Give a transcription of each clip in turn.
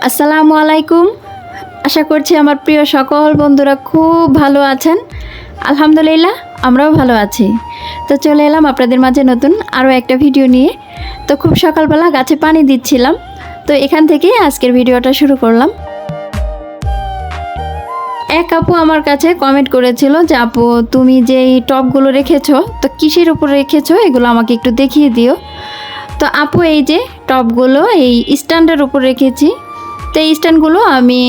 আসসালামু আলাইকুম। আশা করছি আমার প্রিয় সকল বন্ধুরা খুব ভালো আছেন। আলহামদুলিল্লাহ আমরাও ভালো আছি। তো চলে এলাম আপনাদের মাঝে নতুন আরও একটা ভিডিও নিয়ে। তো খুব সকালবেলা গাছে পানি দিচ্ছিলাম, তো এখান থেকেই আজকের ভিডিওটা শুরু করলাম। এক আপু আমার কাছে কমেন্ট করেছিল যে আপু তুমি যে এই টবগুলো রেখেছো তো কিসের উপর রেখেছো, এগুলো আমাকে একটু দেখিয়ে দিও। তো আপু এই যে টবগুলো এই স্ট্যান্ডের উপর রেখেছি। তো এই স্ট্যান্ডগুলো আমি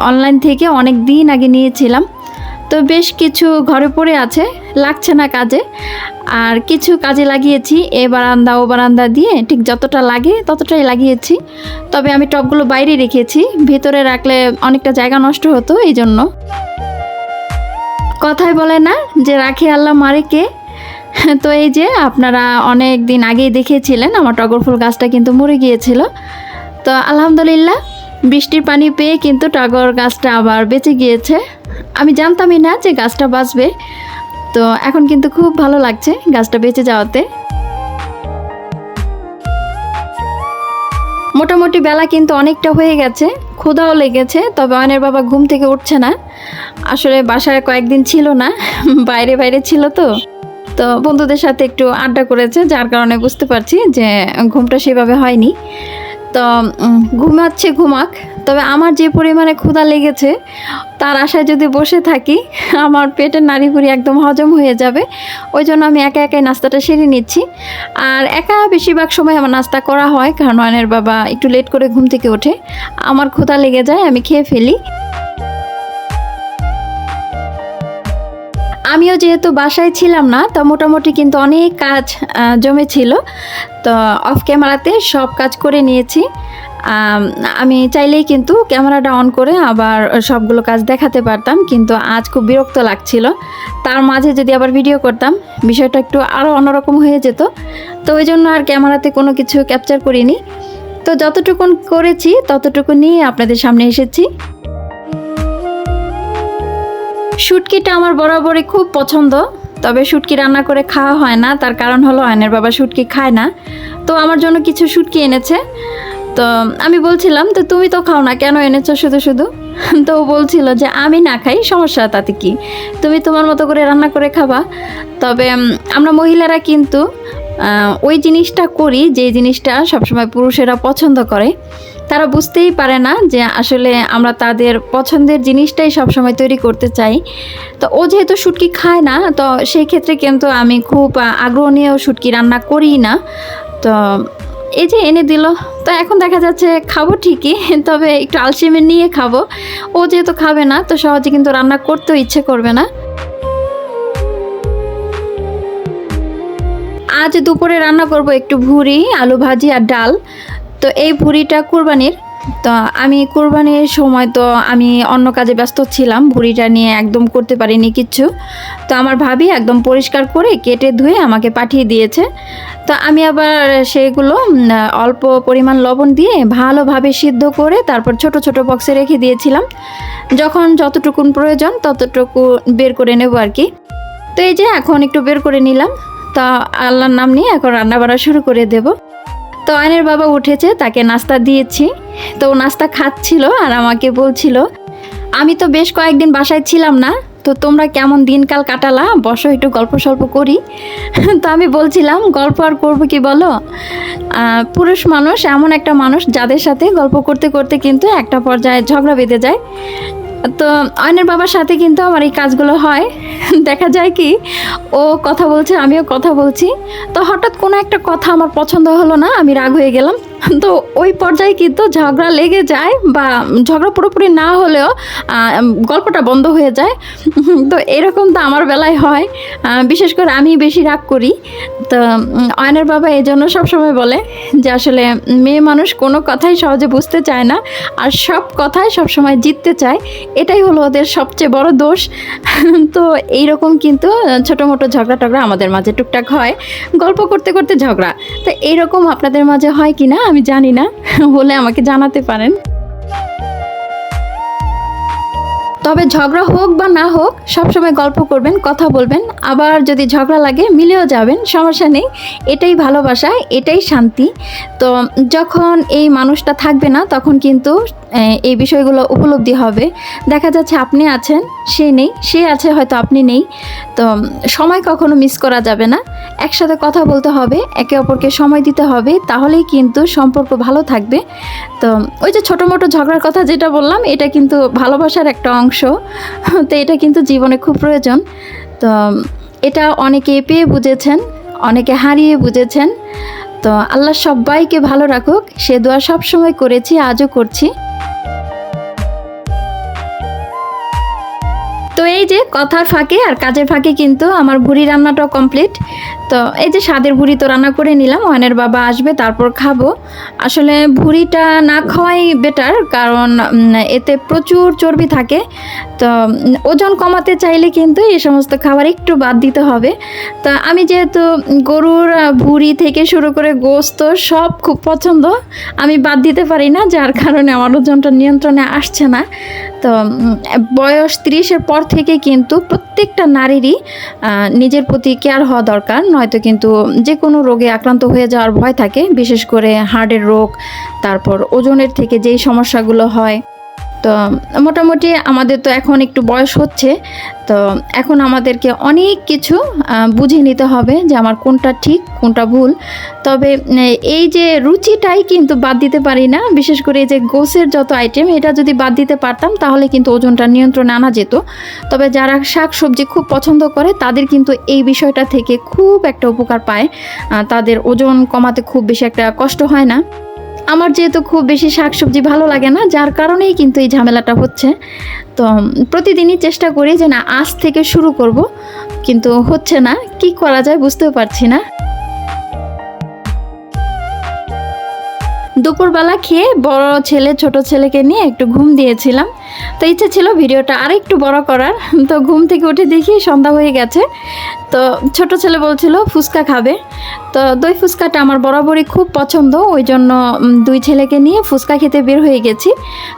অনলাইন থেকে অনেক দিন আগে নিয়েছিলাম। তো বেশ কিছু ঘরে পড়ে আছে, লাগছে না কাজে, আর কিছু কাজে লাগিয়েছি। এ বারান্দা ও বারান্দা দিয়ে ঠিক যতটা লাগে ততটাই লাগিয়েছি। তবে আমি টবগুলো বাইরে রেখেছি, ভিতরে রাখলে অনেকটা জায়গা নষ্ট হতো, এই জন্য। কথায় বলে না যে রাখে আল্লাহ মারে কে। তো এই যে আপনারা অনেক দিন আগেই দেখেছিলেন আমার টগর ফুল গাছটা কিন্তু মরে গিয়েছিল। তো আলহামদুলিল্লাহ বৃষ্টির পানি পেয়ে কিন্তু টগর গাছটা আবার বেঁচে গিয়েছে। আমি জানতামই না যে গাছটা বাঁচবে। তো এখন কিন্তু খুব ভালো লাগছে গাছটা বেঁচে যাওয়াতে। মোটামুটি বেলা কিন্তু অনেকটা হয়ে গেছে, ক্ষুধাও লেগেছে। তবে অয়নের বাবা ঘুম থেকে উঠছে না, আসলে বাসায় কয়েকদিন ছিল না, বাইরে বাইরে ছিল। তো বন্ধুদের সাথে একটু আড্ডা করেছে, যার কারণে বুঝতে পারছি যে ঘুমটা সেভাবে হয়নি। তো ঘুমাচ্ছে, ঘুমাক। তবে আমার যে পরিমাণে ক্ষুধা লেগেছে তার আশায় যদি বসে থাকি আমার পেটের নাড়িভুড়ি একদম হজম হয়ে যাবে। ওই জন্য আমি একা একাই নাস্তাটা সেরে নিচ্ছি। আর একা বেশিরভাগ সময় আমার নাস্তা করা হয়, কারণ অয়নের বাবা একটু লেট করে ঘুম থেকে ওঠে। আমার ক্ষুধা লেগে যায়, আমি খেয়ে ফেলি। আমিও যেহেতু বাসায় ছিলাম না, তো মোটামুটি কিন্তু অনেক কাজ জমেছিল। তো অফ ক্যামেরাতে সব কাজ করে নিয়েছি। আমি চাইলেই কিন্তু ক্যামেরাটা অন করে আবার সবগুলো কাজ দেখাতে পারতাম, কিন্তু আজ খুব বিরক্ত লাগছিল। তার মাঝে যদি আবার ভিডিও করতাম বিষয়টা একটু আরও অন্যরকম হয়ে যেত। তো ওই জন্য আর ক্যামেরাতে কোনো কিছু ক্যাপচার করিনি। তো যতটুকুন করেছি ততটুকু নিয়ে আপনাদের সামনে এসেছি। শুটকিটা আমার বরাবরই খুব পছন্দ, তবে শুটকি রান্না করে খাওয়া হয় না। তার কারণ হলো অয়নের বাবা শুটকি খায় না। তো আমার জন্য কিছু শুটকি এনেছে। তো আমি বলছিলাম তো তুমি তো খাও না, কেন এনেছো শুধু শুধু? তো ও বলছিল যে আমি না খাই, সমস্যা তাতে কি, তুমি তোমার মতো করে রান্না করে খাবা। তবে আমরা মহিলারা কিন্তু ওই জিনিসটা করি যে জিনিসটা সবসময় পুরুষেরা পছন্দ করে। তারা বুঝতেই পারে না যে আসলে আমরা তাদের পছন্দের জিনিসটাই সবসময় তৈরি করতে চাই। তো ও যেহেতু শুটকি খায় না, তো সেই ক্ষেত্রে কিন্তু আমি খুব আগ্রহ নিয়েও শুটকি রান্না করি না। তো এই যে এনে দিল, তো এখন দেখা যাচ্ছে খাবো ঠিকই, তবে একটু আলসেমি নিয়ে খাবো। ও যেহেতু খাবে না, তো সহজে কিন্তু রান্না করতেও ইচ্ছে করবে না। আজ দুপুরে রান্না করব একটু ভুড়ি, আলু ভাজি আর ডাল। তো এই ভুড়িটা কুরবানির। তো আমি কুরবানির সময় তো আমি অন্য কাজে ব্যস্ত ছিলাম, ভুড়িটা নিয়ে একদম করতে পারিনি কিচ্ছু। তো আমার ভাবি একদম পরিষ্কার করে কেটে ধুয়ে আমাকে পাঠিয়ে দিয়েছে। তো আমি আবার সেগুলো অল্প পরিমাণ লবণ দিয়ে ভালোভাবে সিদ্ধ করে তারপর ছোট ছোট বক্সে রেখে দিয়েছিলাম। যখন যতটুকুন প্রয়োজন ততটুকু বের করে নেব আর কি। তো এই যে এখন একটু বের করে নিলাম। তা আল্লাহর নাম নিয়ে এখন রান্না বান্না শুরু করে দেব। তো অয়নের বাবা উঠেছে, তাকে নাস্তা দিয়েছি। তো ও নাস্তা খাচ্ছিল আর আমাকে বলছিল আমি তো বেশ কয়েকদিন বাসায় ছিলাম না, তো তোমরা কেমন দিনকাল কাটালা, বসো একটু গল্প সল্প করি। তো আমি বলছিলাম গল্প আর করবো কি বলো, পুরুষ মানুষ এমন একটা মানুষ যাদের সাথে গল্প করতে করতে কিন্তু একটা পর্যায়ে ঝগড়া বেঁধে যায়। তো অয়নের বাবার সাথে কিন্তু আমার এই কাজগুলো হয়। দেখা যায় কি ও কথা বলছে, আমিও কথা বলছি। তো হঠাৎ কোনো একটা কথা আমার পছন্দ হলো না, আমি রাগ হয়ে গেলাম। তো ওই পর্যায়ে কিন্তু ঝগড়া লেগে যায়, বা ঝগড়া পুরোপুরি না হলেও গল্পটা বন্ধ হয়ে যায়। তো এরকম তো আমার বেলায় হয়, বিশেষ করে আমি বেশি রাগ করি। তো অয়নের বাবা এই জন্য সবসময় বলে যে আসলে মেয়ে মানুষ কোনো কথাই সহজে বুঝতে চায় না, আর সব কথাই সবসময় জিততে চায়। এটাই হলো ওদের সবচেয়ে বড় দোষ। তো এইরকম কিন্তু ছোটো মোটো ঝগড়া টগড়া আমাদের মাঝে টুকটাক হয়, গল্প করতে করতে ঝগড়া। তো এইরকম আপনাদের মাঝে হয় কি না আমি জানি না, হলে আমাকে জানাতে পারেন। তবে ঝগড়া হোক বা না হোক সবসময় গল্প করবেন, কথা বলবেন, আবার যদি ঝগড়া লাগে মিলেও যাবেন, সমস্যা নেই। এটাই ভালোবাসা, এটাই শান্তি। তো যখন এই মানুষটা থাকবে না তখন কিন্তু এই বিষয়গুলো উপলব্ধি হবে। দেখা যাচ্ছে আপনি আছেন, সে নেই, সে আছে হয়তো আপনি নেই। তো সময় কখনো মিস করা যাবে না, একসাথে কথা বলতে হবে, একে অপরকে সময় দিতে হবে, তাহলেই কিন্তু সম্পর্ক ভালো থাকবে। তো ওই যে ছোটো মোটো ঝগড়ার কথা যেটা বললাম, এটা কিন্তু ভালোবাসার একটা অংশ। তো এটা কিন্তু জীবনে খুব প্রয়োজন। তো এটা অনেকে পেয়ে বুঝেছেন, অনেকে হারিয়ে বুঝেছেন। তো আল্লাহ সবাইকে ভালো রাখুক, সে দোয়া সবসময় করেছি, আজও করছি। তো এই যে কথার ফাঁকে আর কাজের ফাঁকে কিন্তু আমার ভুড়ি রান্নাটাও কমপ্লিট। তো এই যে স্বাদের ভুড়ি তো রান্না করে নিলাম, ওয়ানের বাবা আসবে তারপর খাবো। আসলে ভুড়িটা না খাওয়াই বেটার, কারণ এতে প্রচুর চর্বি থাকে। তো ওজন কমাতে চাইলে কিন্তু এই সমস্ত খাবার একটু বাদ দিতে হবে। তো আমি যেহেতু গরুর ভুড়ি থেকে শুরু করে গোস্ত সব খুব পছন্দ, আমি বাদ দিতে পারি না, যার কারণে আমার ওজনটা নিয়ন্ত্রণে আসছে না। তো বয়স 30-এর পর থেকে কিন্তু প্রত্যেকটা নারীরই নিজের প্রতি কেয়ার হওয়া দরকার, নয়তো কিন্তু যে কোনো রোগে আক্রান্ত হয়ে যাওয়ার ভয় থাকে, বিশেষ করে হার্টের রোগ, তারপর ওজনের থেকে যেই সমস্যাগুলো হয়। তো মোটামুটি আমাদের তো এখন একটু বয়স হচ্ছে, তো এখন আমাদেরকে অনেক কিছু বুঝে নিতে হবে যে আমার কোনটা ঠিক কোনটা ভুল। তবে এই যে রুচিটাই কিন্তু বাদ দিতে পারি না, বিশেষ করে এই যে গোসের যত আইটেম, এটা যদি বাদ দিতে পারতাম তাহলে কিন্তু ওজনটা নিয়ন্ত্রণে আনা যেত। তবে যারা শাক সবজি খুব পছন্দ করে তাদের কিন্তু এই বিষয়টা থেকে খুব একটা উপকার পায়, তাদের ওজন কমাতে খুব বেশি একটা কষ্ট হয় না। আমার যেহেতু খুব বেশি শাকসবজি ভালো লাগে না, যার কারণেই কিন্তু এই ঝামেলাটা হচ্ছে। তো প্রতিদিনই চেষ্টা করি যে না, আজ থেকে শুরু করব, কিন্তু হচ্ছে না, কি করা যায় বুঝতেও পারছি না। দুপুরবেলা খেয়ে বড় ছেলে ছোট ছেলেকে নিয়ে একটু ঘুম দিয়েছিলাম। তো ইচ্ছে ছিল ভিডিওটা আর একটু বড় করার, তো ঘুম থেকে উঠে দেখি সন্ধ্যা হয়ে গেছে। তো ছোট ছেলে বলছিল ফুচকা খাবে, তো দই ফুচকাটা আমার বরাবরই খুব পছন্দ, ওই জন্য দুই ছেলেকে নিয়ে ফুচকা খেতে বের হয়ে গেছি।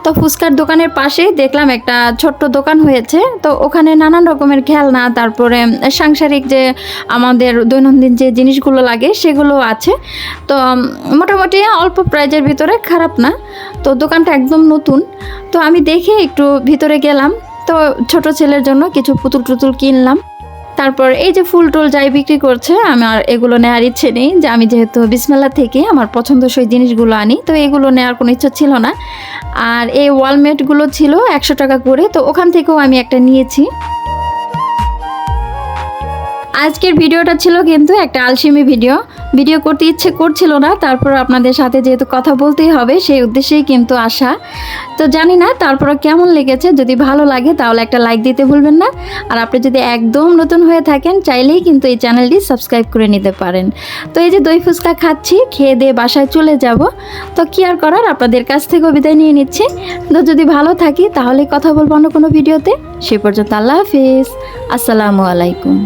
তো ফুচকার দোকানের পাশে দেখলাম একটা ছোট্ট দোকান হয়েছে, তো ওখানে নানান রকমের খেলনা, তারপরে সাংসারিক যে আমাদের দৈনন্দিন যে জিনিসগুলো লাগে সেগুলো আছে। তো মোটামুটি অল্প প্রাইজের ভিতরে, খারাপ না। তো দোকানটা একদম নতুন, তো আমি দেখে একটু ভিতরে গেলাম। তো ছোট ছেলের জন্য কিছু পুতুল টুতুল কিনলাম। তারপর এই যে ফুল টুল যাই বিক্রি করছে, আমার এগুলো নেওয়ার ইচ্ছে নেই, যে আমি যেহেতু বিসমেল্লা থেকে আমার পছন্দসই জিনিসগুলো আনি, তো এগুলো নেওয়ার কোনো ইচ্ছা ছিল না। আর এই ওয়ালমেটগুলো ছিল 100 টাকা করে, তো ওখান থেকেও আমি একটা নিয়েছি। আজকের ভিডিওটা ছিল কিন্তু একটা আলসেমি ভিডিও করতে ইচ্ছে করছিল না, তারপর আপনাদের সাথে যেহেতু কথা বলতেই হবে সেই উদ্দেশ্যেই কিন্তু আসা। তো জানি না তারপরও কেমন লেগেছে, যদি ভালো লাগে তাহলে একটা লাইক দিতে ভুলবেন না। আর আপনি যদি একদম নতুন হয়ে থাকেন চাইলেই কিন্তু এই চ্যানেলটি সাবস্ক্রাইব করে নিতে পারেন। তো এই যে দই ফুচকা খাচ্ছি, খেয়ে দিয়ে বাসায় চলে যাব। তো কি আর করার, আপনাদের কাছ থেকেও বিদায় নিয়ে নিচ্ছি। তো যদি ভালো থাকি তাহলে কথা বলবো অন্য কোনো ভিডিওতে। সে পর্যন্ত আল্লাহ হাফিজ, আসসালামু আলাইকুম।